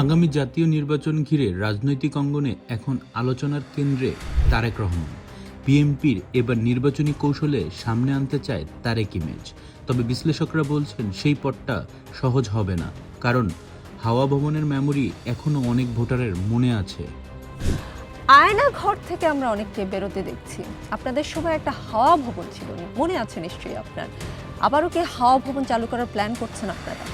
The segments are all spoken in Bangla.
আগামী জাতীয় নির্বাচন ঘিরে রাজনৈতিক অঙ্গনে এখন আলোচনার কেন্দ্রে তারেক রহমান। বিএনপির এবার নির্বাচনী কৌশলে সামনে আনতে চায় তারেক ইমেজ। তবে বিশ্লেষকরা বলছেন সেই পথটা সহজ হবে না, কারণ হাওয়া ভবনের মেমোরি এখনও অনেক ভোটারের মনে আছে। আয়না ঘর থেকে আমরা অনেককে বেরোতে দেখছি। আপনাদের সময় একটা হাওয়া ভবন ছিল, মনে আছে নিশ্চয়ই আপনার। আবারও কি হাওয়া ভবন চালু করার প্ল্যান করছেন আপনারা?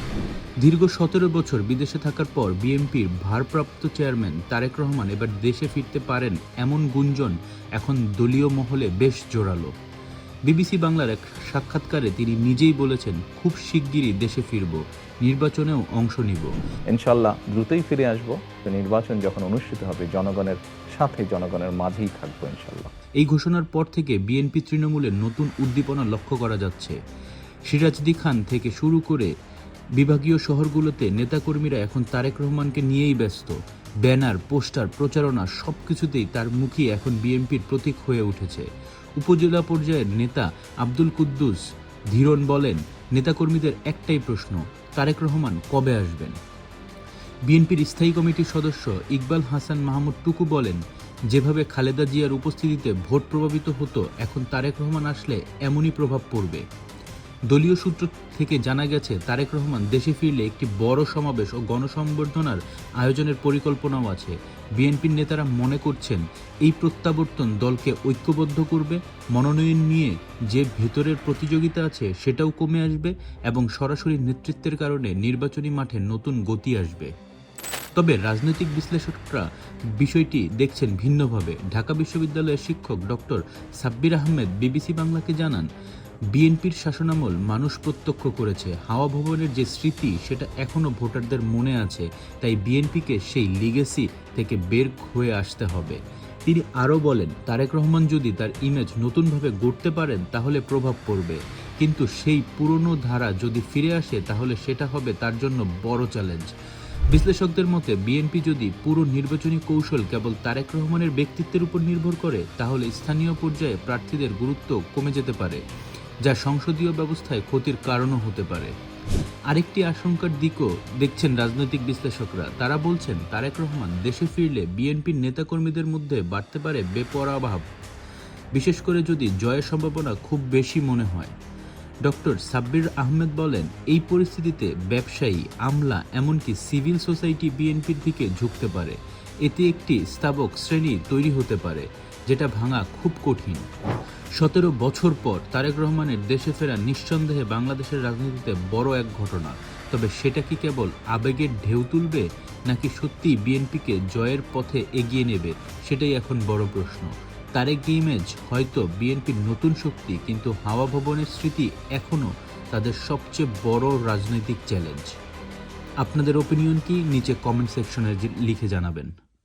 দীর্ঘ 17 বছর বিদেশে থাকার পর বিএনপির ভারপ্রাপ্ত চেয়ারম্যান তারেক রহমান এবার দেশে ফিরতে পারেন এমন গুঞ্জন এখন দলীয় মহলে বেশ জোরালো। বিবিসি বাংলার এক সাক্ষাৎকারে তিনি নিজেই বলেছেন, খুব শিগগিরই দেশে ফিরব, নির্বাচনেও অংশ নিব। ইনশাল্লাহ দ্রুতই ফিরে আসবো। নির্বাচন যখন অনুষ্ঠিত হবে জনগণের সাথে, জনগণের মাঝেই থাকবো ইনশাল্লাহ। এই ঘোষণার পর থেকে বিএনপি তৃণমূলের নতুন উদ্দীপনা লক্ষ্য করা যাচ্ছে। সিরাজদি খান থেকে শুরু করে বিভাগীয় শহরগুলোতে নেতাকর্মীরা এখন তারেক রহমানকে নিয়েই ব্যস্ত। ব্যানার, পোস্টার, প্রচারণা সবকিছুতেই তার মুখই এখন বিএনপির প্রতীক হয়ে উঠেছে। উপজেলা পর্যায়ের নেতা আব্দুল কুদ্দুস ধীরন বলেন, নেতাকর্মীদের একটাই প্রশ্ন, তারেক রহমান কবে আসবেন? বিএনপির স্থায়ী কমিটির সদস্য ইকবাল হাসান মাহমুদ টুকু বলেন, যেভাবে খালেদা জিয়ার উপস্থিতিতে ভোট প্রভাবিত হতো, এখন তারেক রহমান আসলে এমনই প্রভাব পড়বে। দলীয় সূত্র থেকে জানা গেছে, তারেক রহমান দেশে ফিরলে একটি বড় সমাবেশ ও গণসংবর্ধনার আয়োজনের পরিকল্পনাও আছে। বিএনপির নেতারা মনে করছেন, এই প্রত্যাবর্তন দলকে ঐক্যবদ্ধ করবে, মনোনয়ন নিয়ে যে ভেতরের প্রতিযোগিতা আছে সেটাও কমে আসবে এবং সরাসরি নেতৃত্বের কারণে নির্বাচনী মাঠে নতুন গতি আসবে। তবে রাজনৈতিক বিশ্লেষকরা বিষয়টি দেখছেন ভিন্নভাবে। ঢাকা বিশ্ববিদ্যালয়ের শিক্ষক ডক্টর সাব্বির আহমেদ বিবিসি বাংলাকে জানান, বিএনপির শাসনামল মানুষ প্রত্যক্ষ করেছে। হাওয়া ভবনের যে স্মৃতি সেটা এখনও ভোটারদের মনে আছে, তাই বিএনপিকে সেই লিগেসি থেকে বের হয়ে আসতে হবে। তিনি আরও বলেন, তারেক রহমান যদি তার ইমেজ নতুনভাবে গড়তে পারেন তাহলে প্রভাব পড়বে, কিন্তু সেই পুরনো ধারা যদি ফিরে আসে তাহলে সেটা হবে তার জন্য বড় চ্যালেঞ্জ। বিশ্লেষকদের মতে, বিএনপি যদি পুরো নির্বাচনী কৌশল কেবল তারেক রহমানের ব্যক্তিত্বের উপর নির্ভর করে, তাহলে স্থানীয় পর্যায়ে প্রার্থীদের গুরুত্ব কমে যেতে পারে, যা সংসদীয় ব্যবস্থায় ক্ষতির কারণও হতে পারে। আরেকটি আশঙ্কার দিকও দেখছেন রাজনৈতিক বিশ্লেষকরা। তারা বলছেন, তারেক রহমান দেশে ফিরলে বিএনপির নেতাকর্মীদের মধ্যে বাড়তে পারে বেপরোয়া ভাব, বিশেষ করে যদি জয়ের সম্ভাবনা খুব বেশি মনে হয়। ডক্টর সাব্বির আহমেদ বলেন, এই পরিস্থিতিতে ব্যবসায়ী, আমলা, এমনকি সিভিল সোসাইটি বিএনপির দিকে ঝুঁকতে পারে। এতে একটি স্থাবক শ্রেণী তৈরি হতে পারে, যেটা ভাঙা খুব কঠিন। 17 বছর পর তারেক রহমানের দেশে ফেরা নিঃসন্দেহে বাংলাদেশের রাজনীতিতে বড় এক ঘটনা। তবে সেটা কি কেবল আবেগের ঢেউ তুলবে, নাকি সত্যিই বিএনপিকে জয়ের পথে এগিয়ে নেবে, সেটাই এখন বড় প্রশ্ন। তারেক ইমেজ হয়তো বিএনপির নতুন শক্তি, কিন্তু হাওয়া ভবনের স্মৃতি এখনও তাদের সবচেয়ে বড় রাজনৈতিক চ্যালেঞ্জ। আপনাদের ওপিনিয়ন কি? নিচে কমেন্ট সেকশনে লিখে জানাবেন।